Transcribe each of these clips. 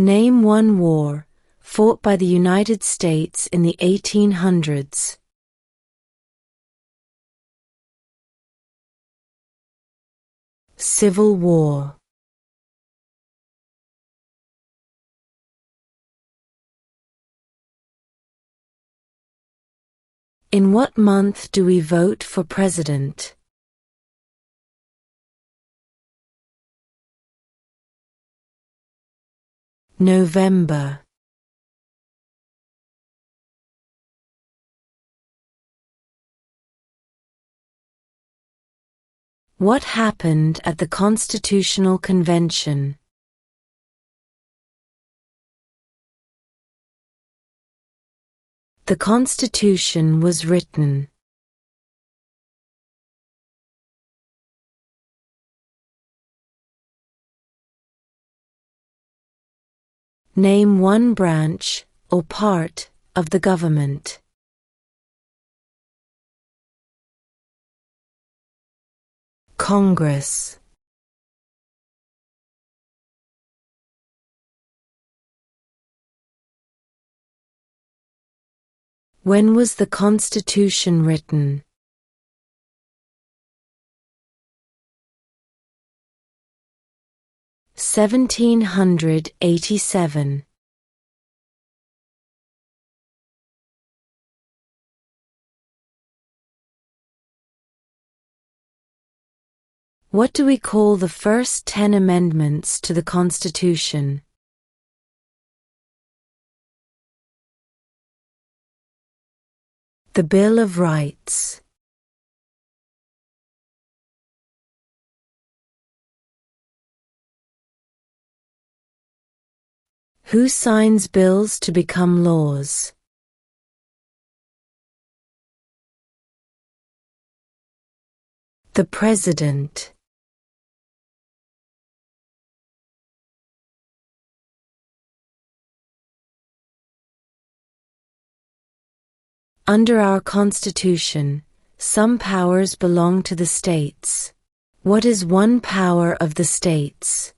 Name one war fought by the United States in the 1800s. Civil War. In what month do we vote for president? November. What happened at the Constitutional Convention? The Constitution was written. Name one branch or part of the government. Congress. When was the Constitution written? (1787). What do we call the first 10 amendments to the Constitution? The Bill of Rights. Who signs bills to become laws? The President. Under our Constitution, some powers belong to the states. What is one power of the states?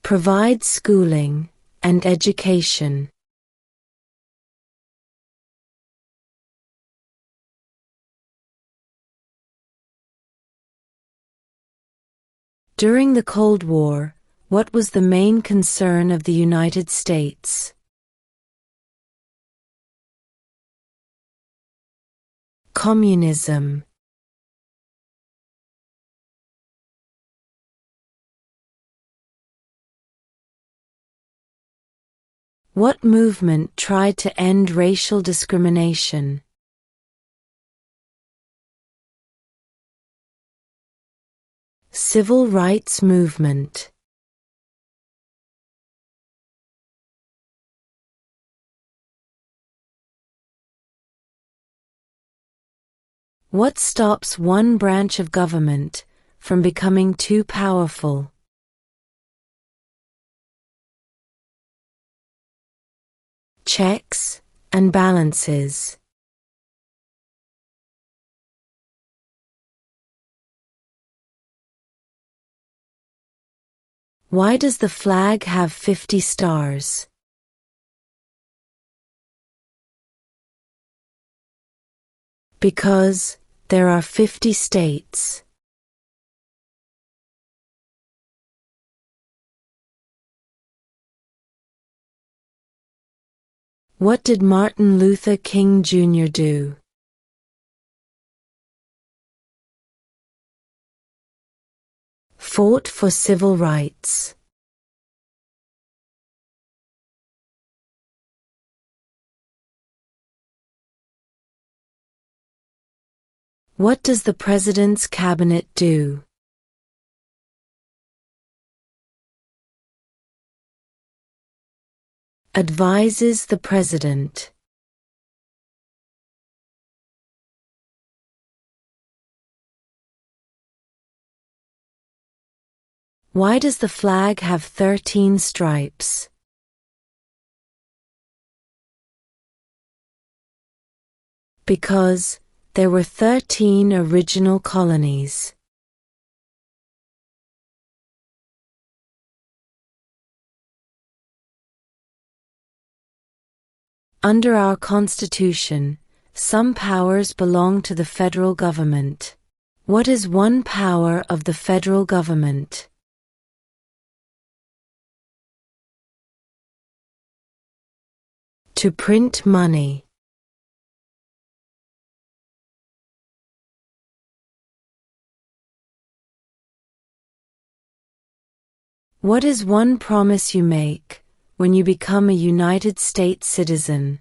Provide schooling and education. During the Cold War, what was the main concern of the United States? Communism. What movement tried to end racial discrimination? Civil rights movement. What stops one branch of government from becoming too powerful? Checks and balances. Why does the flag have 50 stars? Because there are 50 states. What did Martin Luther King Jr. do? Fought for civil rights. What does the President's cabinet do? Advises the President. Why does the flag have 13 stripes? Because there were 13 original colonies. Under our Constitution, some powers belong to the federal government. What is one power of the federal government? To print money. What is one promise you make when you become a United States citizen?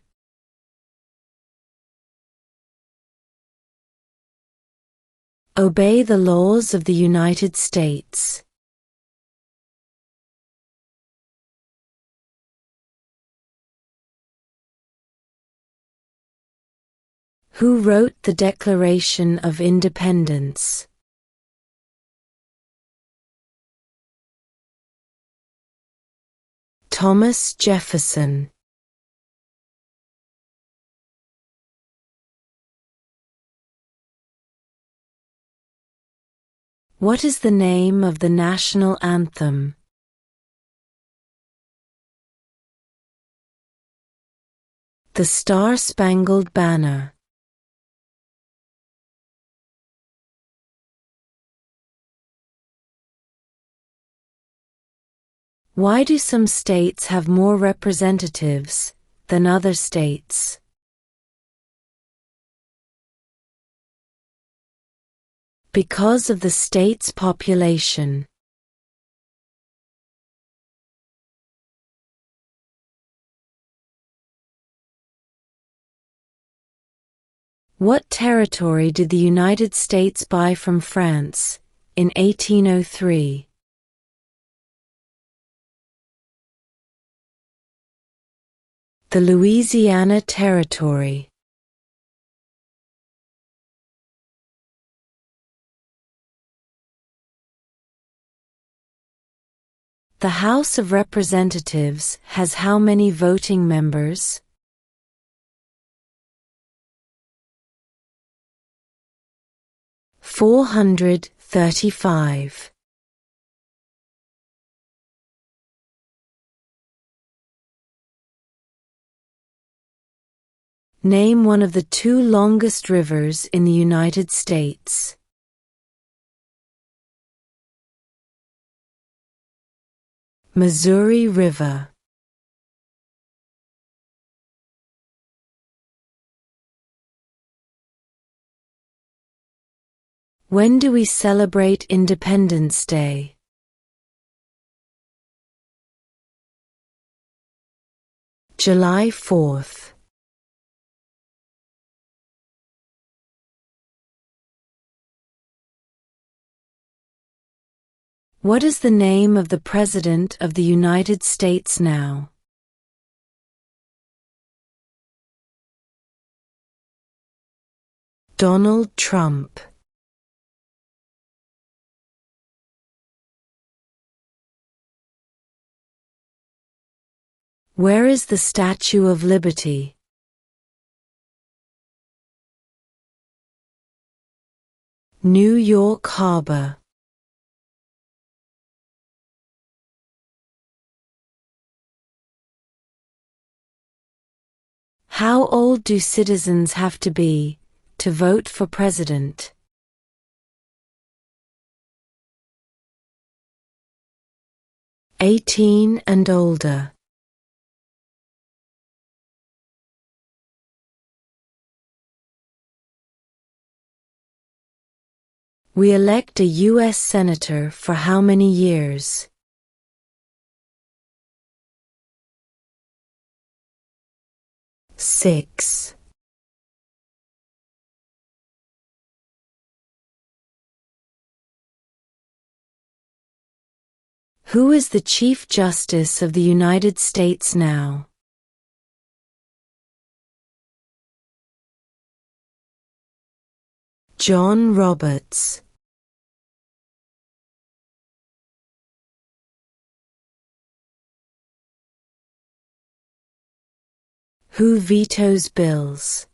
Obey the laws of the United States. Who wrote the Declaration of Independence? Thomas Jefferson. What is the name of the national anthem? The Star-Spangled Banner. Why do some states have more representatives than other states? Because of the state's population. What territory did the United States buy from France in 1803? The Louisiana Territory. The House of Representatives has how many voting members? 435. Name one of the two longest rivers in the United States. Missouri River. When do we celebrate Independence Day? July 4th. What is the name of the President of the United States now? Donald Trump. Where is the Statue of Liberty? New York Harbor. How old do citizens have to be to vote for president? 18 and older. We elect a U.S. Senator for how many years? 6. Who is the Chief Justice of the United States now? John Roberts. Who vetoes bills?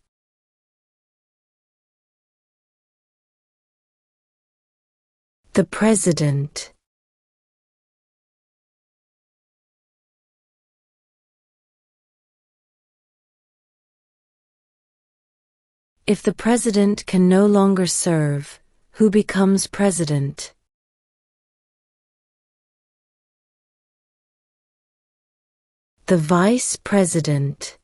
The President. If the president can no longer serve, who becomes president? The vice president.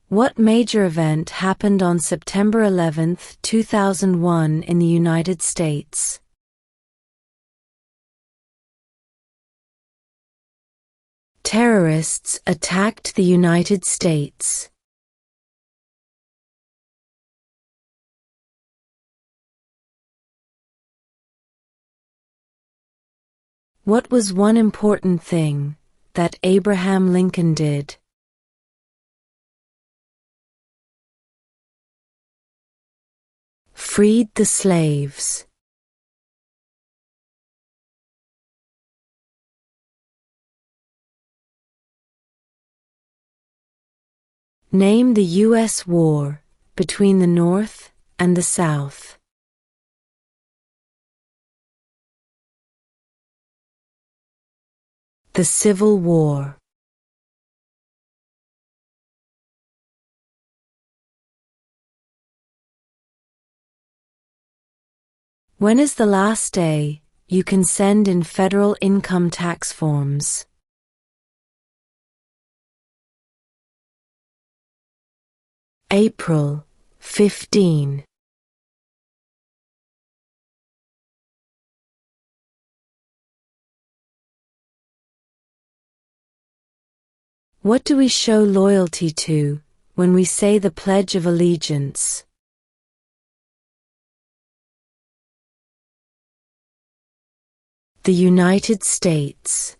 What major event happened on September 11, 2001 in the United States? Terrorists attacked the United States. What was one important thing that Abraham Lincoln did? Freed the slaves. Name the U.S. war between the North and the South. The Civil War. When is the last day you can send in federal income tax forms? April 15. What do we show loyalty to when we say the Pledge of Allegiance? The United States.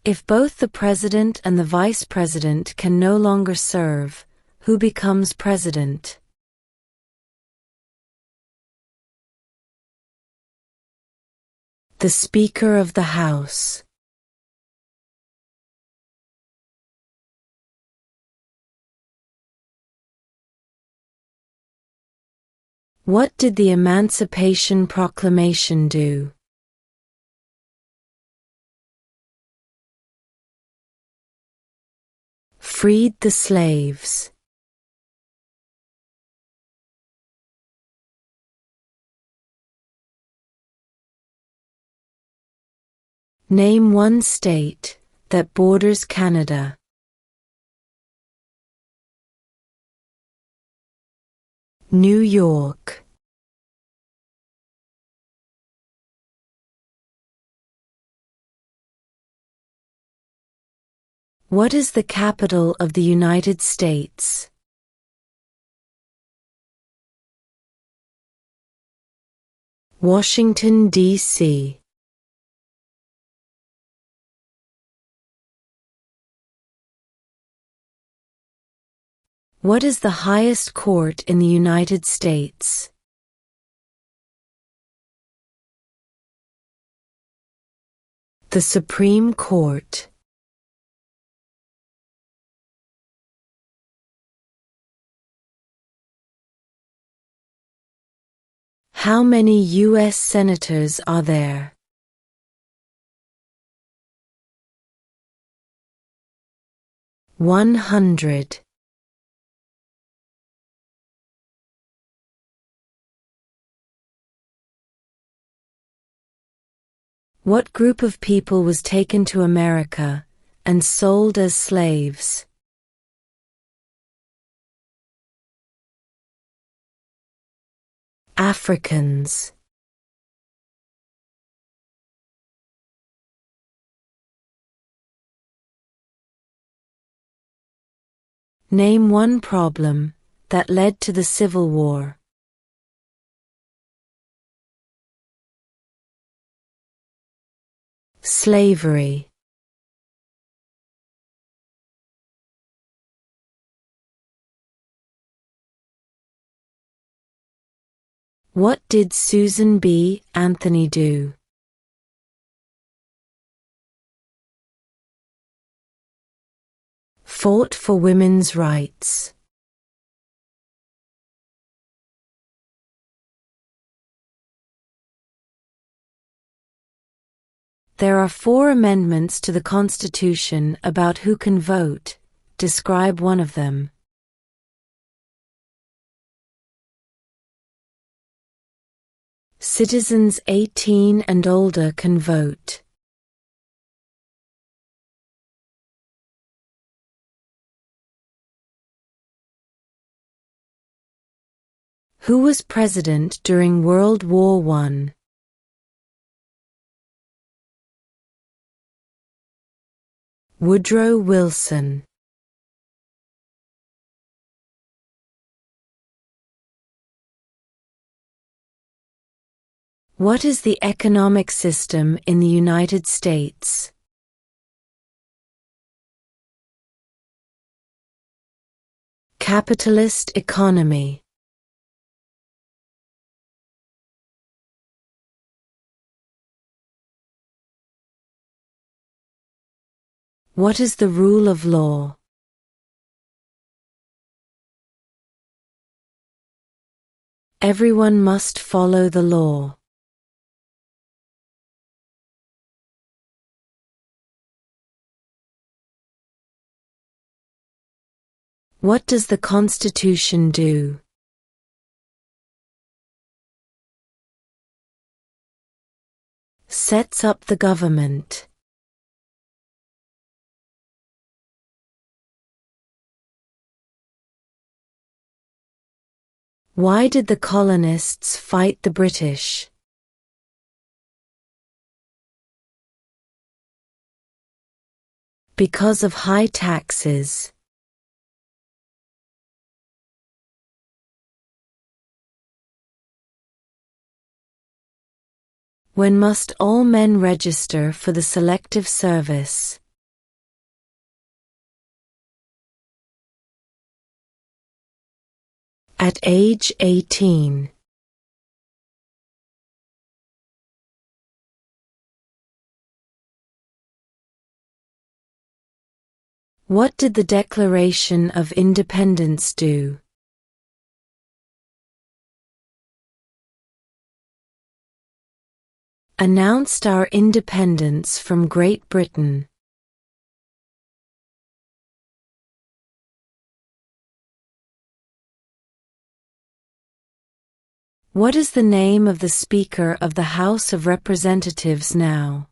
If both the president and the vice president can no longer serve, who becomes president? The Speaker of the House. What did the Emancipation Proclamation do? Freed the slaves. Name one state that borders Canada. New York. What is the capital of the United States? Washington, D.C. What is the highest court in the United States? The Supreme Court. How many U.S. senators are there? 100. What group of people was taken to America and sold as slaves? Africans. Name one problem that led to the Civil War. Slavery. What did Susan B. Anthony do? Fought for women's rights. There are 4 amendments to the Constitution about who can vote. Describe one of them. Citizens 18 and older can vote. Who was president during World War I? Woodrow Wilson. What is the economic system in the United States? Capitalist economy. What is the rule of law? Everyone must follow the law. What does the Constitution do? Sets up the government. Why did the colonists fight the British? Because of high taxes. When must all men register for the Selective Service? At age 18. What did the Declaration of Independence do? Announced our independence from Great Britain. What is the name of the Speaker of the House of Representatives now?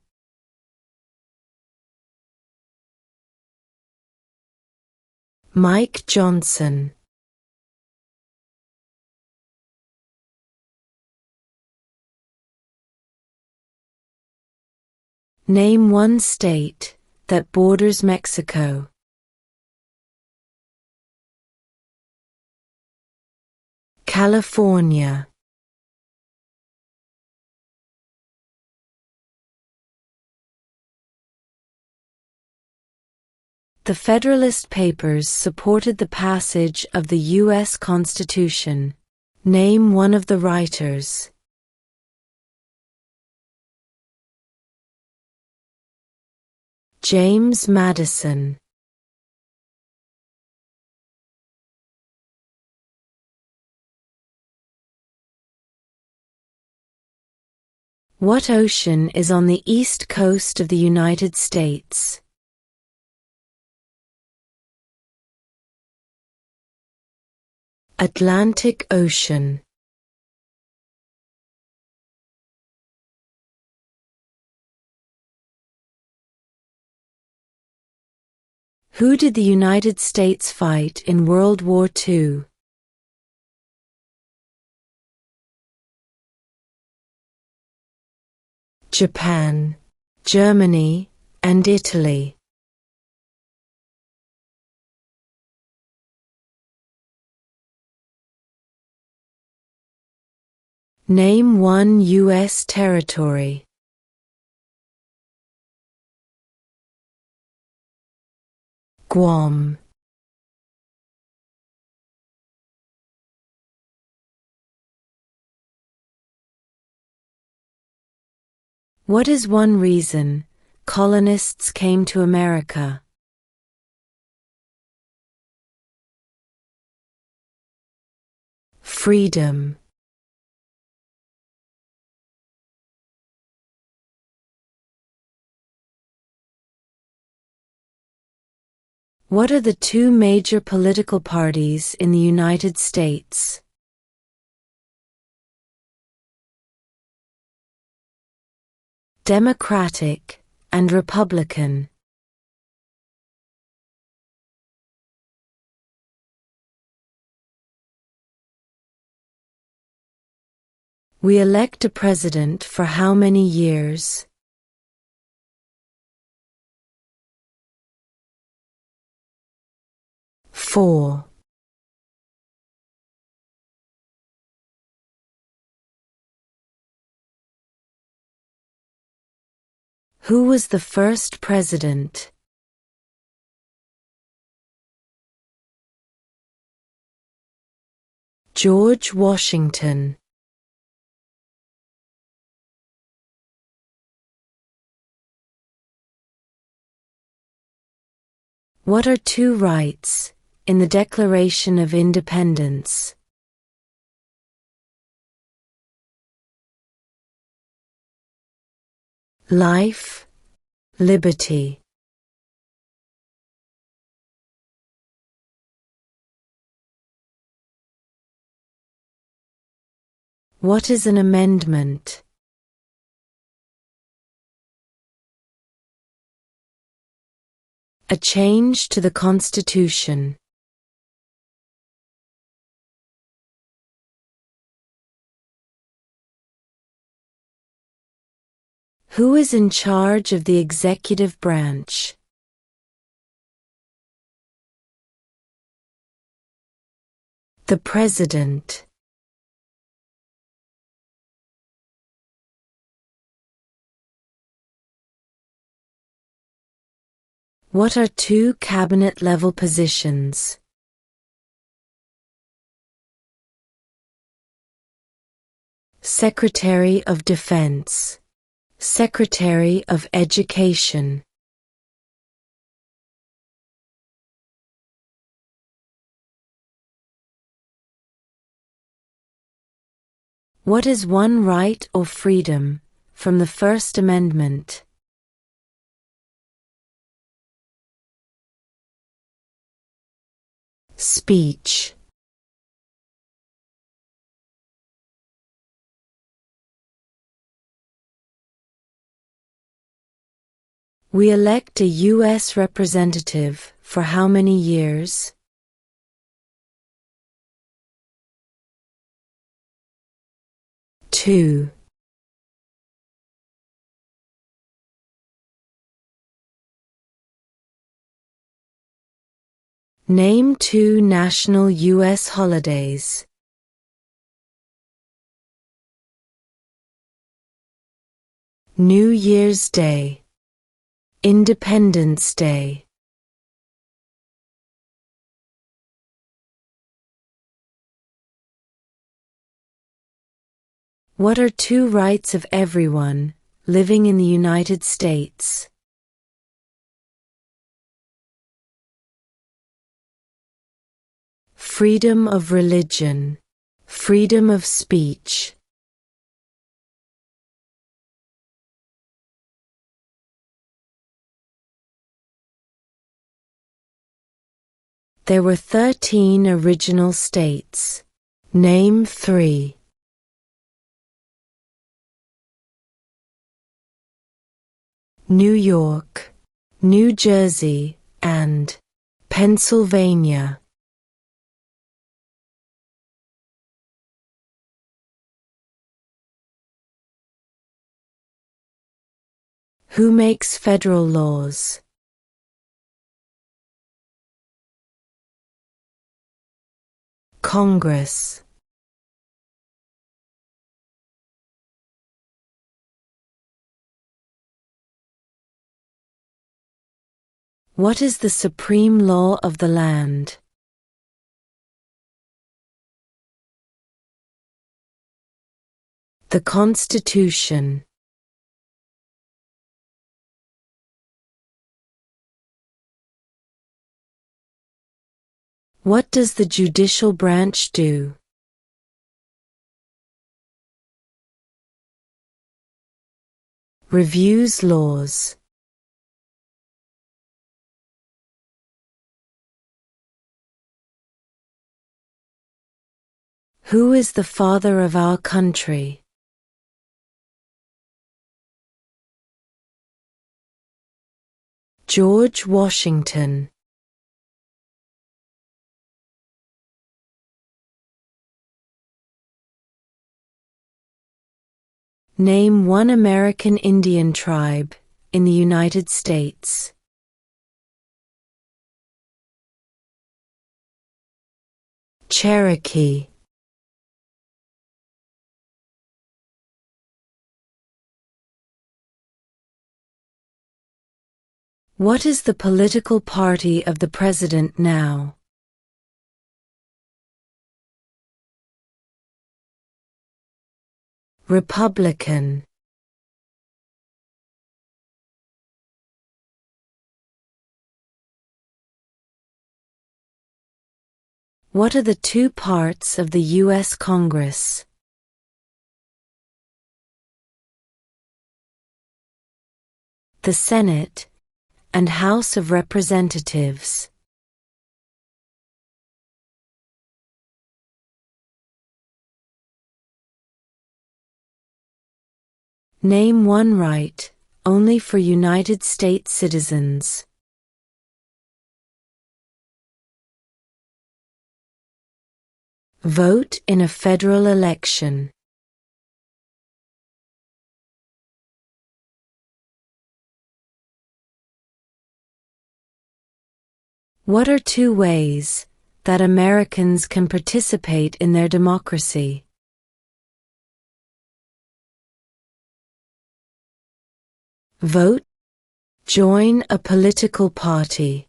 Mike Johnson. Name one state that borders Mexico. California. The Federalist Papers supported the passage of the U.S. Constitution. Name one of the writers. James Madison. What ocean is on the east coast of the United States? Atlantic Ocean. Who did the United States fight in World War II? Japan, Germany, and Italy. Name one U.S. territory. Guam. What is one reason colonists came to America? Freedom. What are the two major political parties in the United States? Democratic and Republican. We elect a president for how many years? Four. Who was the first president? George Washington. What are two rights in the Declaration of Independence? Life, liberty. What is an amendment? A change to the Constitution. Who is in charge of the executive branch? The President. What are two cabinet-level positions? Secretary of Defense. Secretary of Education. What is one right or freedom from the First Amendment? Speech. We elect a U.S. representative for how many years? 2. Name two national U.S. holidays. New Year's Day. Independence Day. What are two rights of everyone living in the United States? Freedom of religion. Freedom of speech. There were 13 original states. Name 3. New York, New Jersey, and Pennsylvania. Who makes federal laws? Congress. What is the supreme law of the land? The Constitution. What does the judicial branch do? Reviews laws. Who is the father of our country? George Washington. Name one American Indian tribe in the United States. Cherokee. What is the political party of the president now? Republican. What are the two parts of the U.S. Congress? The Senate and House of Representatives. Name one right only for United States citizens. Vote in a federal election. What are two ways that Americans can participate in their democracy? Vote. Join a political party.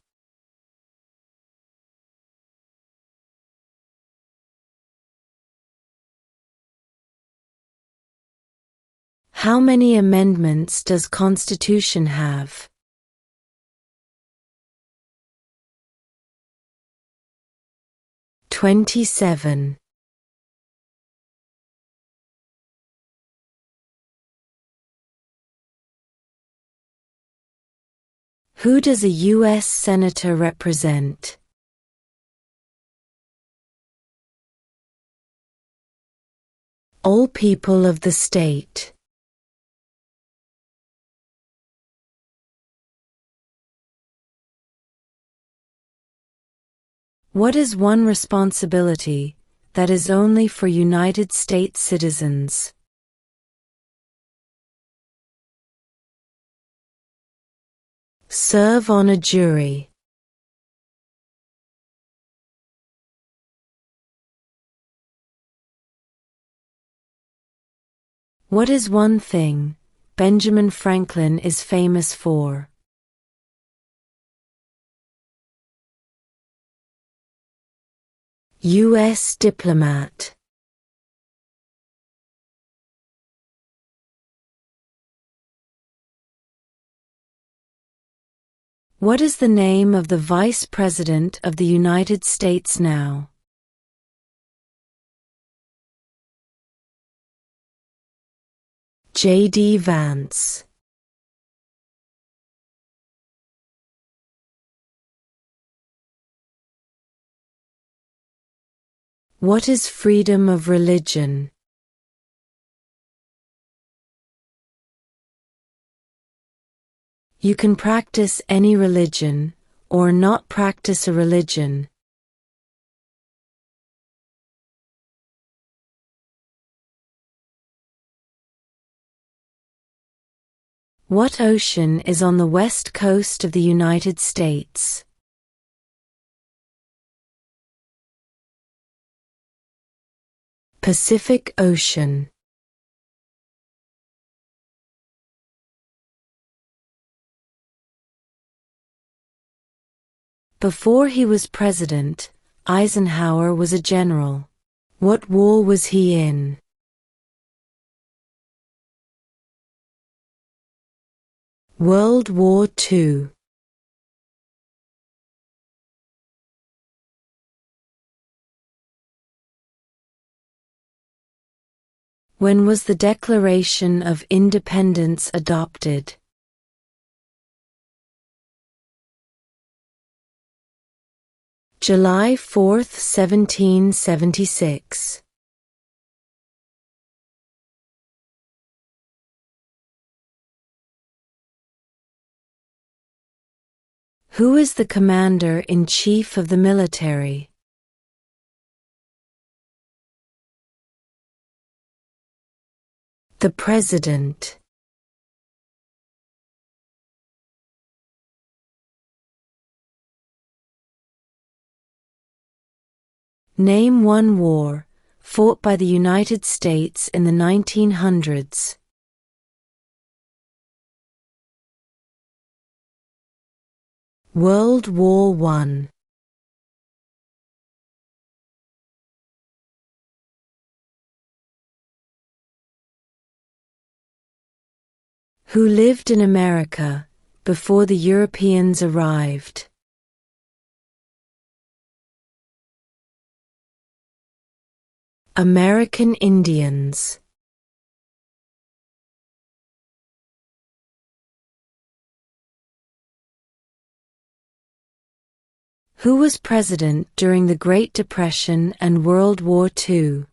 How many amendments does Constitution have? "27". Who does a U.S. Senator represent? All people of the state. What is one responsibility that is only for United States citizens? Serve on a jury. What is one thing Benjamin Franklin is famous for? U.S. diplomat. What is the name of the Vice President of the United States now? J.D. Vance. What is freedom of religion? You can practice any religion, or not practice a religion. What ocean is on the west coast of the United States? Pacific Ocean. Before he was president, Eisenhower was a general. What war was he in? World War II. When was the Declaration of Independence adopted? July 4, 1776. Who is the commander-in-chief of the military? The President. Name one war fought by the United States in the 1900s. World War I. Who lived in America before the Europeans arrived? American Indians. Who was president during the Great Depression and World War II?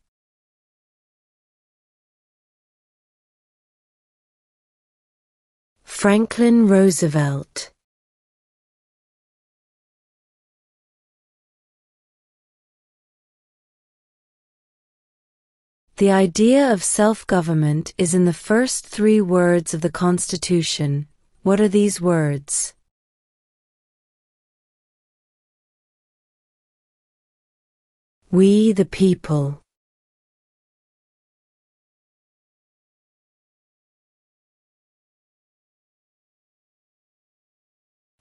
Franklin Roosevelt. The idea of self-government is in the first 3 words of the Constitution. What are these words? We the people.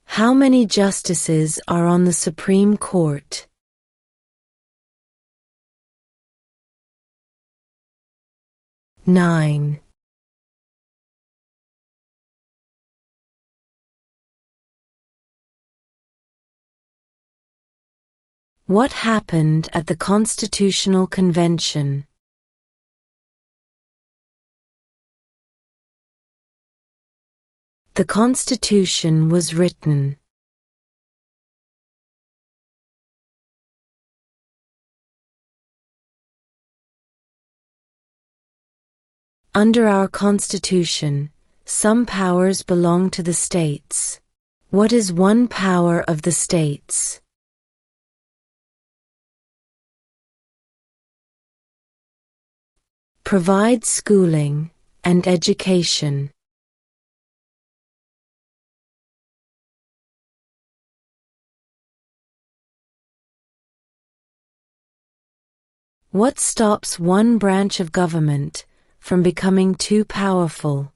How many justices are on the Supreme Court? 9. What happened at the Constitutional Convention? The Constitution was written. Under our Constitution, some powers belong to the states. What is one power of the states? Provide schooling and education. What stops one branch of government from becoming too powerful?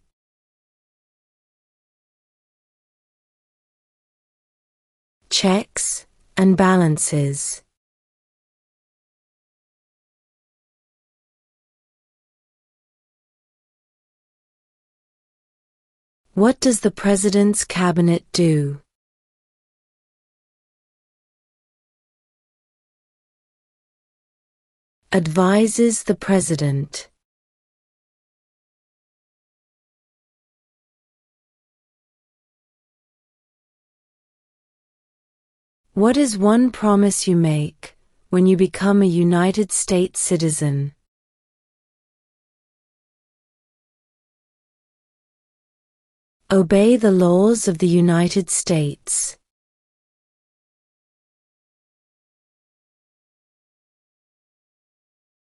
Checks and balances. What does the President's cabinet do? Advises the President. What is one promise you make when you become a United States citizen? Obey the laws of the United States.